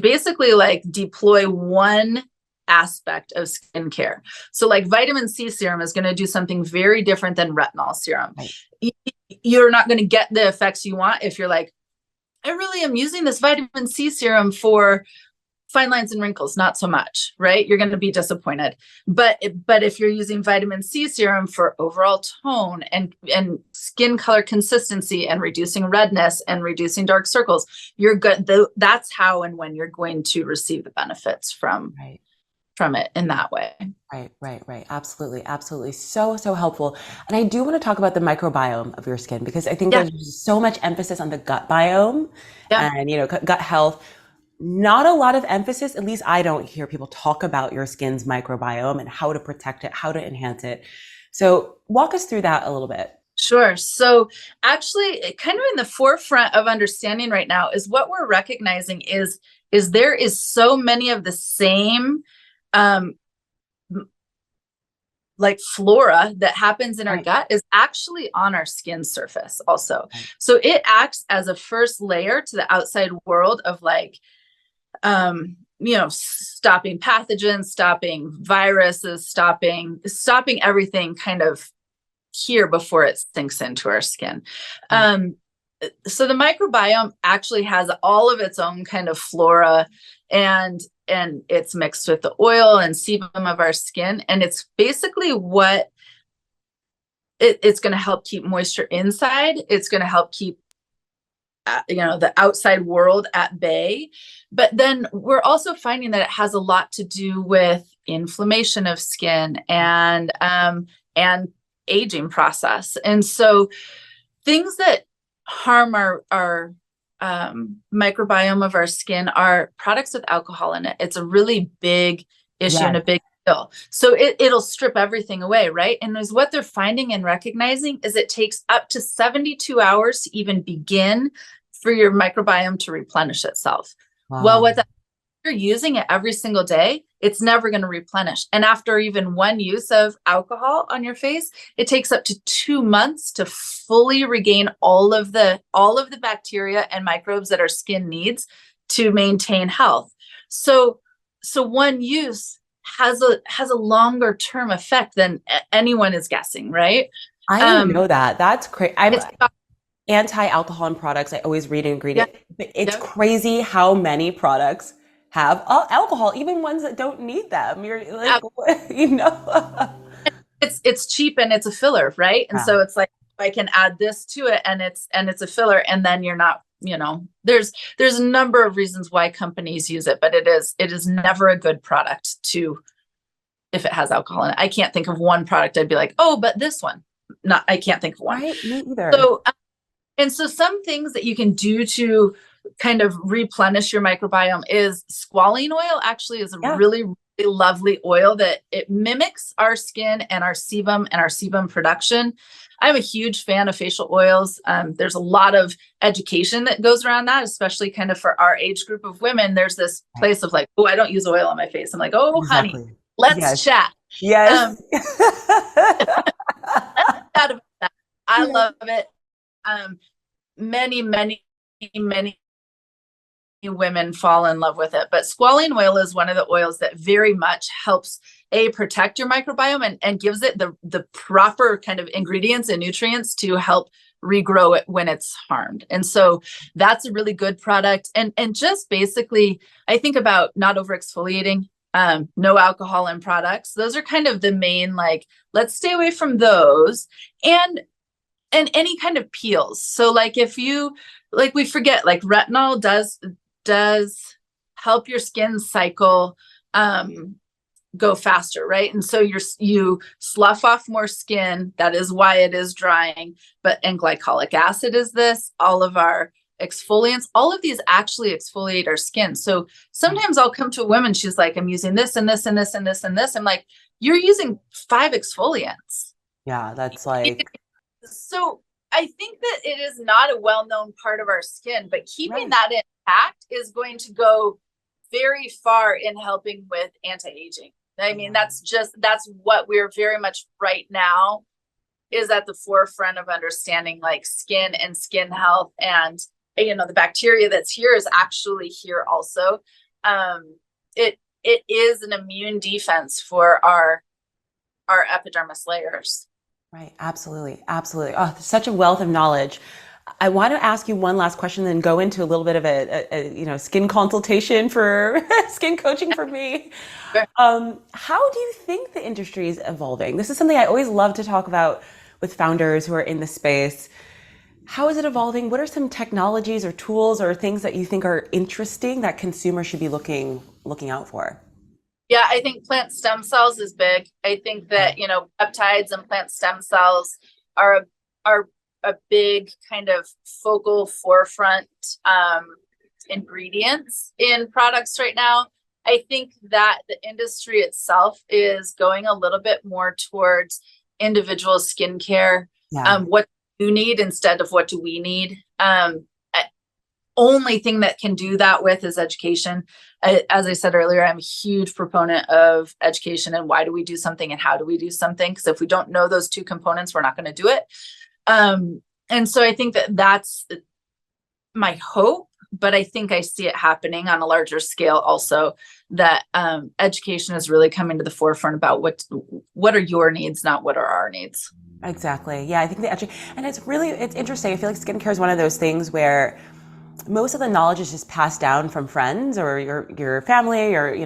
basically like deploy one aspect of skincare. So like vitamin C serum is going to do something very different than retinol serum. You're not going to get the effects you want if you're like, I really am using this vitamin C serum for fine lines and wrinkles, not so much, right? You're going to be disappointed. But if you're using vitamin C serum for overall tone and skin color consistency and reducing redness and reducing dark circles, you're good. That's how and when you're going to receive the benefits from it in that way. Right. Absolutely. So helpful. And I do want to talk about the microbiome of your skin, because I think there's so much emphasis on the gut biome and, gut health. Not a lot of emphasis, at least I don't hear people talk about your skin's microbiome and how to protect it, how to enhance it. So walk us through that a little bit. Sure. So actually, kind of in the forefront of understanding right now is what we're recognizing is there is so many of the same like flora that happens in our gut is actually on our skin surface also. So it acts as a first layer to the outside world of like, stopping pathogens, stopping viruses, stopping everything kind of here before it sinks into our skin. So the microbiome actually has all of its own kind of flora, and it's mixed with the oil and sebum of our skin. And it's basically what it's going to help keep moisture inside. It's going to help keep the outside world at bay. But then we're also finding that it has a lot to do with inflammation of skin and aging process. And so things that harm our microbiome of our skin are products with alcohol in it. It's a really big issue and a big deal. So it'll strip everything away, right? And is what they're finding and recognizing is it takes up to 72 hours to even begin for your microbiome to replenish itself. Wow. Well, if you're using it every single day, it's never going to replenish. And after even one use of alcohol on your face, it takes up to 2 months to fully regain all of the bacteria and microbes that our skin needs to maintain health. So one use has a longer term effect than anyone is guessing, right? I didn't know that. That's crazy. I'm anti-alcohol in products. I always read ingredient. But it's crazy how many products have alcohol, even ones that don't need them. You're like, it's cheap and it's a filler, right? And so it's like, I can add this to it and it's a filler, and then you're not, there's a number of reasons why companies use it, but it is never a good product if it has alcohol in it. I can't think of one product I'd be like, oh, but this one, I can't think of one. Right, me either. So some things that you can do to kind of replenish your microbiome is squalene oil. Actually is a really, really lovely oil that it mimics our skin and our sebum production. I'm a huge fan of facial oils. There's a lot of education that goes around that, especially kind of for our age group of women. There's this place of like, oh, I don't use oil on my face. I'm like, oh, honey, let's chat. Yes. I love it. Many women fall in love with it, but squalene oil is one of the oils that very much helps protect your microbiome and gives it the proper kind of ingredients and nutrients to help regrow it when it's harmed. And so that's a really good product. And just basically, I think about not over exfoliating, no alcohol in products. Those are kind of the main, like, let's stay away from those. And any kind of peels. So like if you, like we forget, like retinol does help your skin cycle go faster, right? And so you slough off more skin. That is why it is drying. And glycolic acid is this. All of our exfoliants, all of these actually exfoliate our skin. So sometimes I'll come to a woman, she's like, I'm using this and this and this and this and this. I'm like, you're using 5 exfoliants. Yeah, that's like... So I think that it is not a well-known part of our skin, but keeping that intact is going to go very far in helping with anti-aging. I mean, that's what we're very much right now is at the forefront of understanding, like skin and skin health. And, the bacteria that's here is actually here also. It is an immune defense for our epidermis layers. Right. Absolutely. Oh, such a wealth of knowledge. I want to ask you one last question, then go into a little bit of a skin consultation for skin coaching for me. Sure. How do you think the industry is evolving? This is something I always love to talk about with founders who are in the space. How is it evolving? What are some technologies or tools or things that you think are interesting that consumers should be looking out for? Yeah, I think plant stem cells is big. I think that, peptides and plant stem cells are a big kind of focal forefront ingredients in products right now. I think that the industry itself is going a little bit more towards individual skincare. Yeah. What do you need instead of what do we need? Only thing that can do that with is education. As I said earlier, I'm a huge proponent of education and why do we do something and how do we do something? Because if we don't know those two components, we're not going to do it. And so I think that that's my hope, but I think I see it happening on a larger scale also, that education is really coming to the forefront about what are your needs, not what are our needs. Exactly. Yeah, I think and it's interesting. I feel like skincare is one of those things where most of the knowledge is just passed down from friends or your family or,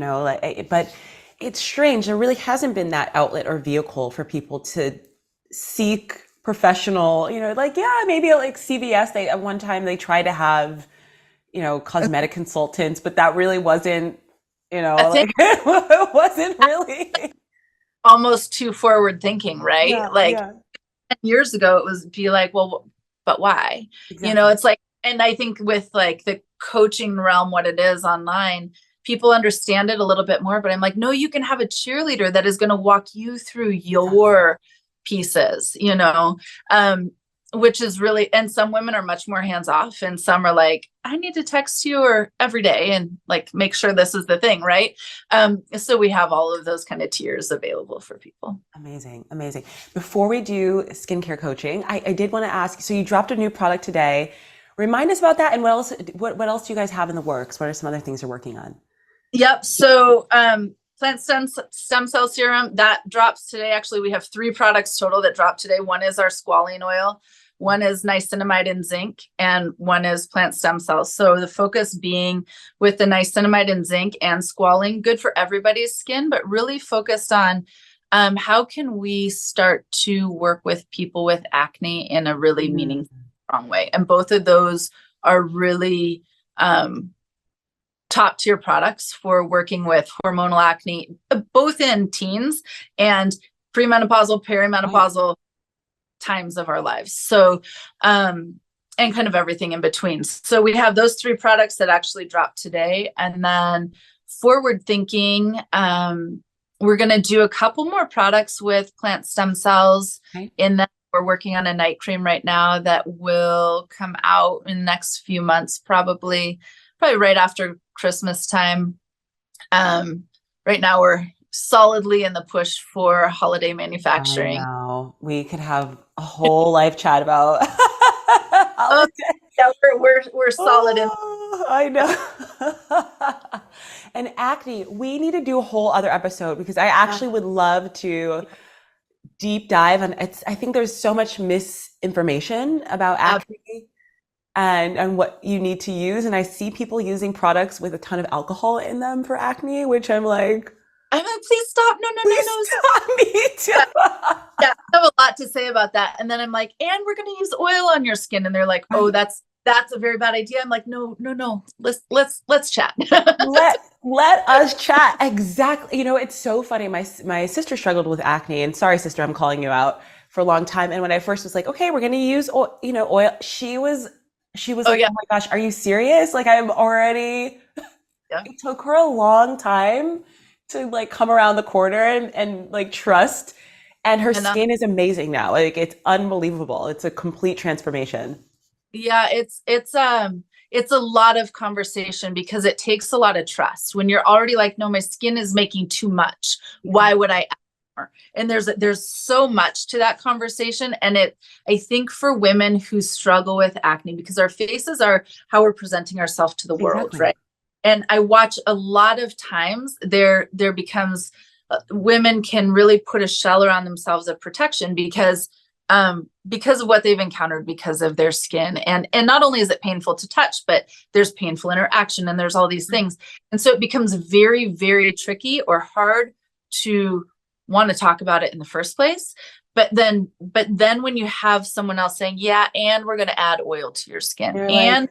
but it's strange. There really hasn't been that outlet or vehicle for people to seek professional, maybe like CVS, at one time they tried to have, cosmetic consultants, but that really wasn't, it wasn't really almost too forward thinking, right? Yeah. 10 years ago, it was be like, well, but why? Exactly. It's like, and I think with like the coaching realm, what it is online, people understand it a little bit more, but I'm like, no, you can have a cheerleader that is going to walk you through your pieces, which is really, and some women are much more hands off and some are like, I need to text you or every day and like, make sure this is the thing. Right. So we have all of those kind of tiers available for people. Amazing. Before we do skincare coaching, I did want to ask, so you dropped a new product today. Remind us about that. And what else do you guys have in the works? What are some other things you're working on? Yep. So, plant stem cell serum that drops today. Actually, we have 3 products total that dropped today. One is our squalene oil, one is niacinamide and zinc, and one is plant stem cells. So the focus being with the niacinamide and zinc and squalene, good for everybody's skin, but really focused on how can we start to work with people with acne in a really meaningful, strong way. And both of those are really top tier products for working with hormonal acne, both in teens and premenopausal, perimenopausal times of our lives. So, and kind of everything in between. So we have those 3 products that actually dropped today. And then forward thinking, we're going to do a couple more products with plant stem cells. In that we're working on a night cream right now that will come out in the next few months, probably right after Christmas time. Right now we're solidly in the push for holiday manufacturing. I know. We could have a whole live chat about holiday. Yeah, we're solid in. I know. And acne, we need to do a whole other episode because I actually would love to deep dive on it. I think there's so much misinformation about acne and what you need to use. And I see people using products with a ton of alcohol in them for acne, which I'm like, please stop. No. Stop. Me too. Yeah, I have a lot to say about that. And then I'm like, and we're going to use oil on your skin. And they're like, oh, that's a very bad idea. I'm like, no. Let's chat. Let us chat. Exactly. It's so funny. My sister struggled with acne, and sorry, sister, I'm calling you out, for a long time. And when I first was like, okay, we're going to use oil, she was like, oh my gosh, are you serious? Like I'm already, it took her a long time to like come around the corner and like trust. And her skin is amazing now. Like it's unbelievable. It's a complete transformation. Yeah, it's a lot of conversation because it takes a lot of trust. When you're already like, no, my skin is making too much. Why would I add more? And there's so much to that conversation. And I think for women who struggle with acne, because our faces are how we're presenting ourselves to the world, right? And I watch a lot of times there becomes women can really put a shell around themselves of protection because because of what they've encountered because of their skin. And not only is it painful to touch, but there's painful interaction and there's all these things. And so it becomes very, very tricky or hard to want to talk about it in the first place. But then when you have someone else saying, yeah, and we're going to add oil to your skin, and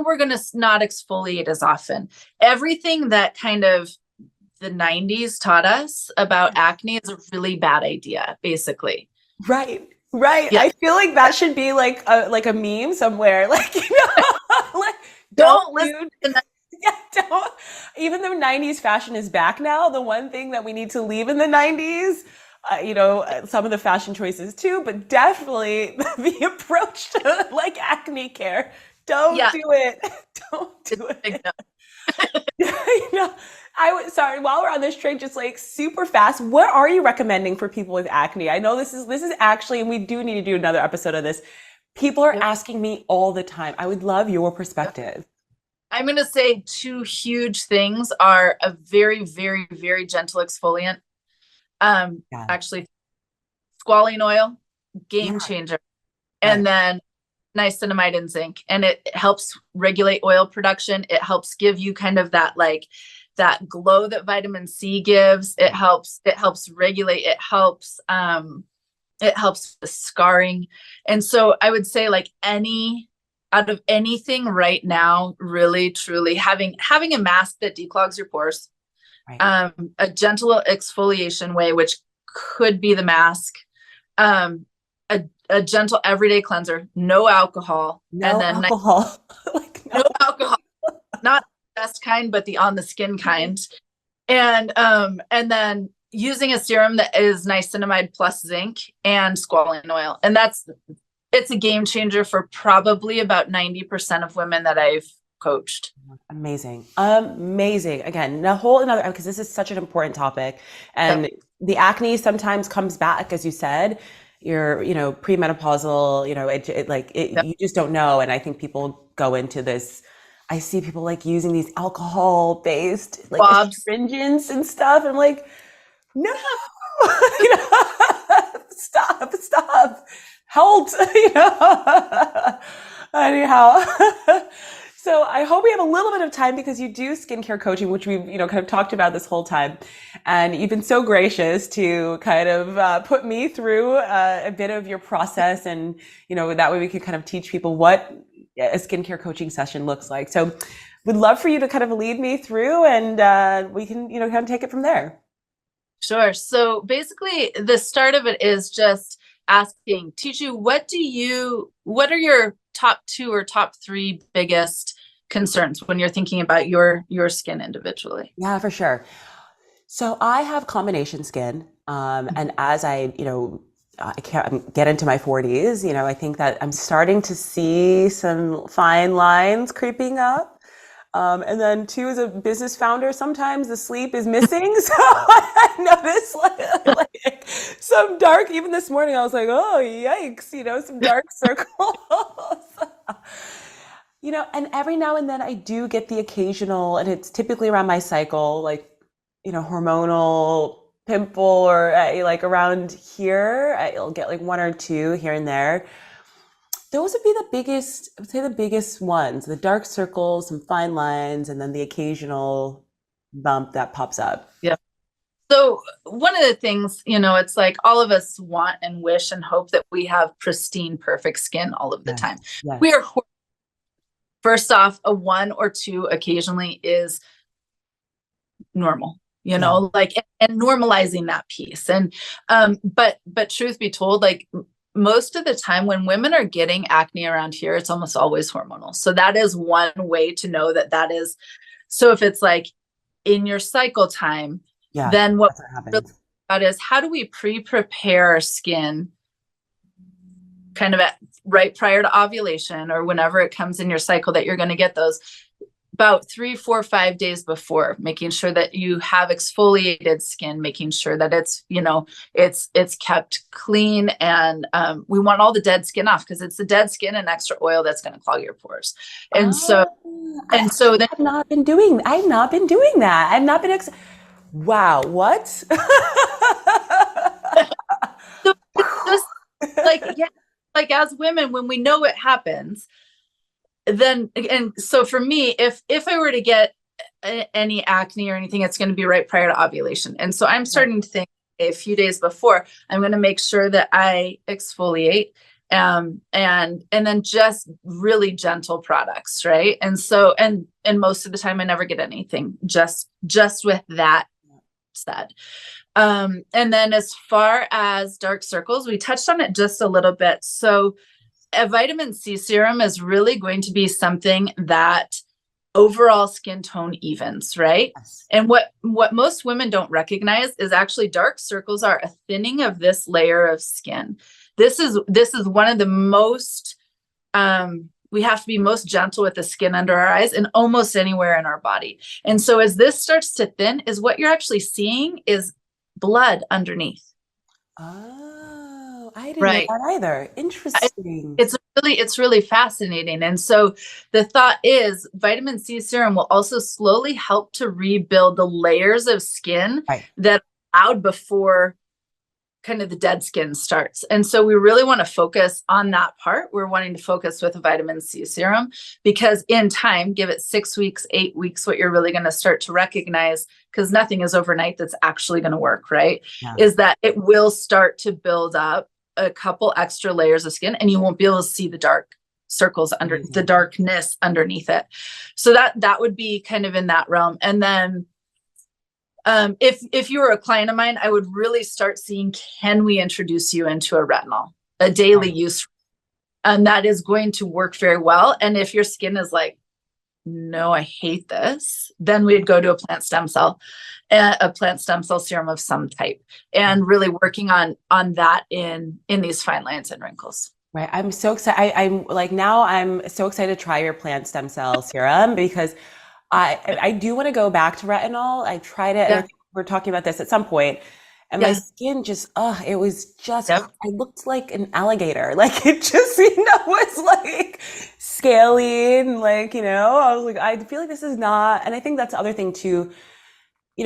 we're going to not exfoliate as often. Everything that kind of the 90s taught us about acne is a really bad idea, basically. Right. Yeah. I feel like that should be like a meme somewhere. Like, like don't listen to that. Yeah, don't. Even though 90s fashion is back now, the one thing that we need to leave in the 90s, some of the fashion choices too, but definitely the approach to like acne care. Don't do it. Don't do it. Sorry, while we're on this train, just like super fast, what are you recommending for people with acne? I know this is actually, and we do need to do another episode of this. People are asking me all the time. I would love your perspective. I'm going to say two huge things are a very, very, very gentle exfoliant. Actually, squalene oil, game changer. And then niacinamide and zinc. And it helps regulate oil production. It helps give you kind of that that glow that vitamin C gives. It helps regulate. It helps with scarring. And so I would say like out of anything right now, really, truly having a mask that declogs your pores, a gentle exfoliation way, which could be the mask, a gentle everyday cleanser, no alcohol, no alcohol, not the best kind, but the on the skin kind, and then using a serum that is niacinamide plus zinc and squalene oil, and it's a game changer for probably about 90% of women that I've coached. Amazing. Again, because this is such an important topic, and the acne sometimes comes back, as you said. You're, premenopausal, you just don't know. And I think people go into this. I see people like using these alcohol-based like astringents and stuff. I'm like, no, stop, help, anyhow. So I hope we have a little bit of time because you do skincare coaching, which we've, kind of talked about this whole time. And you've been so gracious to kind of put me through a bit of your process. And, that way we can kind of teach people what a skincare coaching session looks like. So we'd love for you to kind of lead me through and we can, kind of take it from there. Sure. So basically the start of it is just asking, Teju, what are your top 2 or top 3 biggest concerns when you're thinking about your skin individually? Yeah, for sure. So I have combination skin. And as I get into my 40s, I think that I'm starting to see some fine lines creeping up. And then 2, as a business founder, sometimes the sleep is missing. So I noticed like some dark, even this morning, I was like, oh, yikes, some dark circles. And every now and then I do get the occasional, and it's typically around my cycle, like, hormonal pimple or like around here, I'll get like 1 or 2 here and there. Those would be the biggest, I would say the biggest ones, the dark circles, some fine lines, and then the occasional bump that pops up. Yeah. So one of the things, it's like all of us want and wish and hope that we have pristine, perfect skin all of the time. Yes. We are, first off, a 1 or 2 occasionally is normal. And normalizing that piece. And, but truth be told, like most of the time when women are getting acne around here, it's almost always hormonal. So that is one way to know that is. So if it's like in your cycle time, then what really about is how do we prepare our skin kind of right prior to ovulation or whenever it comes in your cycle that you're going to get those, about 3, 4, 5 days before, making sure that you have exfoliated skin, making sure that it's, it's kept clean. And we want all the dead skin off because it's the dead skin and extra oil that's going to clog your pores. And so then I've not been doing that. I've not been, wow, what? So it's just like, yeah, like as women, when we know it happens, then, and so for me, if I were to get any acne or anything, it's going to be right prior to ovulation. And so I'm starting to think a few days before, I'm going to make sure that I exfoliate, and then just really gentle products. Right. And so, and most of the time I never get anything, just with that said. And then as far as dark circles, we touched on it just a little bit. So a vitamin C serum is really going to be something that overall skin tone evens, right? Yes. And what most women don't recognize is actually dark circles are a thinning of this layer of skin. This is one of the most, we have to be most gentle with the skin under our eyes and almost anywhere in our body. And so as this starts to thin, is what you're actually seeing is blood underneath. Oh, I didn't know that either. Interesting. It's really fascinating. And so the thought is vitamin C serum will also slowly help to rebuild the layers of skin that are allowed before kind of the dead skin starts. And so we really want to focus on that part. We're wanting to focus with a vitamin C serum because in time, give it 6 weeks, 8 weeks, what you're really going to start to recognize, because nothing is overnight that's actually going to work, right? Yeah. Is that it will start to build up a couple extra layers of skin and you won't be able to see the dark circles under the darkness underneath it. So that would be kind of in that realm. And then if you were a client of mine, I would really start seeing, can we introduce you into a retinol, a daily use? And that is going to work very well. And if your skin is like, no, I hate this, then we'd go to a plant stem cell serum of some type, and really working on that in these fine lines and wrinkles. Right. I'm so excited. I'm so excited to try your plant stem cell serum because I do want to go back to retinol. I tried it. And I think we're talking about this at some point. And my skin just, it was just, I looked like an alligator. Like it just, was like scaly and like, I was like, I feel like this is not, and I think that's the other thing too,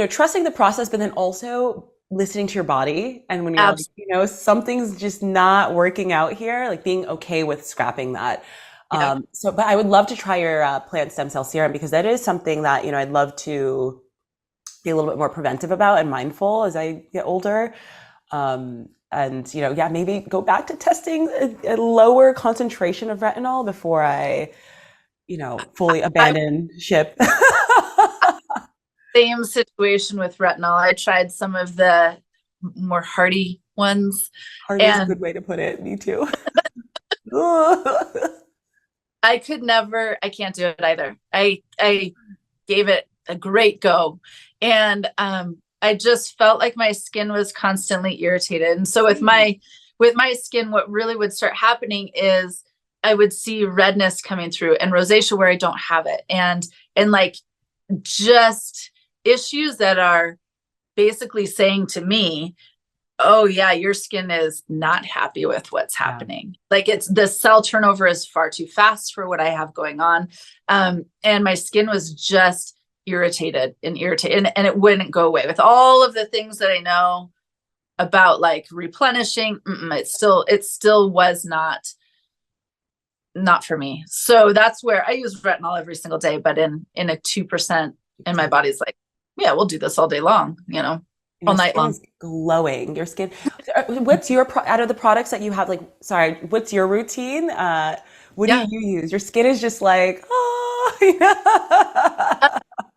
trusting the process, but then also listening to your body. And when you're like, something's just not working out here, like being okay with scrapping that. But I would love to try your plant stem cell serum because that is something that, I'd love to be a little bit more preventive about and mindful as I get older. Maybe go back to testing a lower concentration of retinol before I, fully abandon ship. Same situation with retinol. I tried some of the more hardy ones. Hardy is a good way to put it. Me too. I can't do it either. I gave it a great go. And I just felt like my skin was constantly irritated. And so with my skin, what really would start happening is I would see redness coming through and rosacea where I don't have it. And like just issues that are basically saying to me, oh yeah, your skin is not happy with what's happening. Like it's the cell turnover is far too fast for what I have going on. And my skin was just irritated and it wouldn't go away with all of the things that I know about like replenishing. It still was not for me. So that's where I use retinol every single day, but in a 2%, and my body's like, yeah, we'll do this all day long, all night long. Glowing. Your skin. What's out of the products that you have? What's your routine? What do you use? Your skin is just like,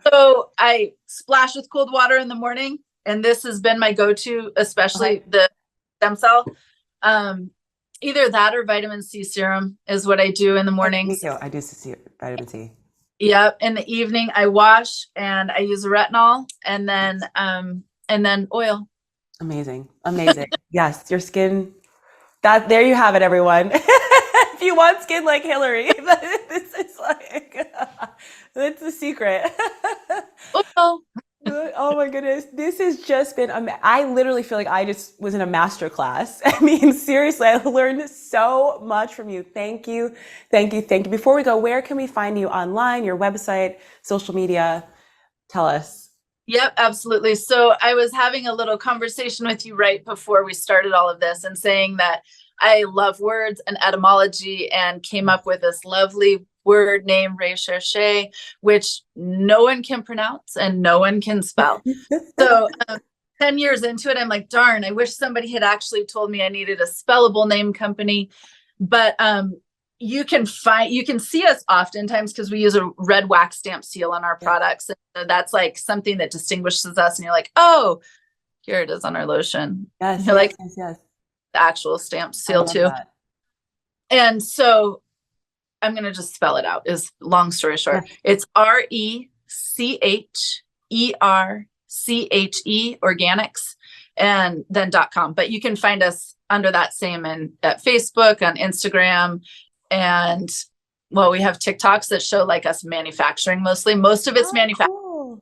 So I splash with cold water in the morning, and this has been my go-to, especially the stem cell. Either that or vitamin C serum is what I do in the morning. Me too. I do vitamin C. Yep. In the evening, I wash and I use retinol, and then oil. Amazing. Yes, your skin. There you have it, everyone. If you want skin like Hillari, this is that's the secret. Oil. Oh my goodness. This has just been, I literally feel like I just was in a master class. I mean, seriously, I learned so much from you. Thank you. Before we go, where can we find you online, your website, social media? Tell us. Yep, absolutely. So I was having a little conversation with you right before we started all of this and saying that I love words and etymology and came up with this lovely word name, Recherch'e, which no one can pronounce and no one can spell. So 10 years into it, I'm like, darn, I wish somebody had actually told me I needed a spellable name company. But you can see us oftentimes because we use a red wax stamp seal on our products. And so that's like something that distinguishes us. And you're like, oh, here it is on our lotion. Yes, you're yes, like, yes. The actual stamp seal too. That. And so I'm going to just spell it out, is long story short. Yeah. It's RECHERCHE Organics and then .com. But you can find us under that same at Facebook, on Instagram, and we have TikToks that show like us manufacturing mostly. Most of it's manufacturing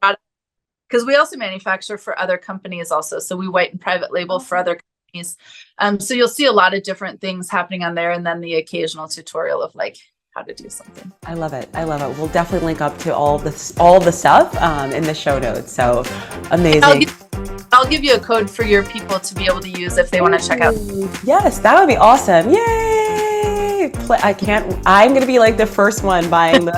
because we also manufacture for other companies also. So we white and private label for other companies. So you'll see a lot of different things happening on there, and then the occasional tutorial of like how to do something. I love it. I love it. We'll definitely link up to all the stuff in the show notes. So amazing. I'll give you a code for your people to be able to use if they want to check out. Yes, that would be awesome. Yay! I'm going to be like the first one buying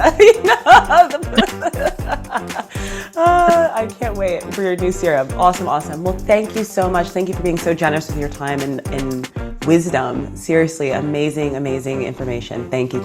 I can't wait for your new serum. Awesome. Well, thank you so much. Thank you for being so generous with your time and wisdom. Seriously, amazing information. Thank you.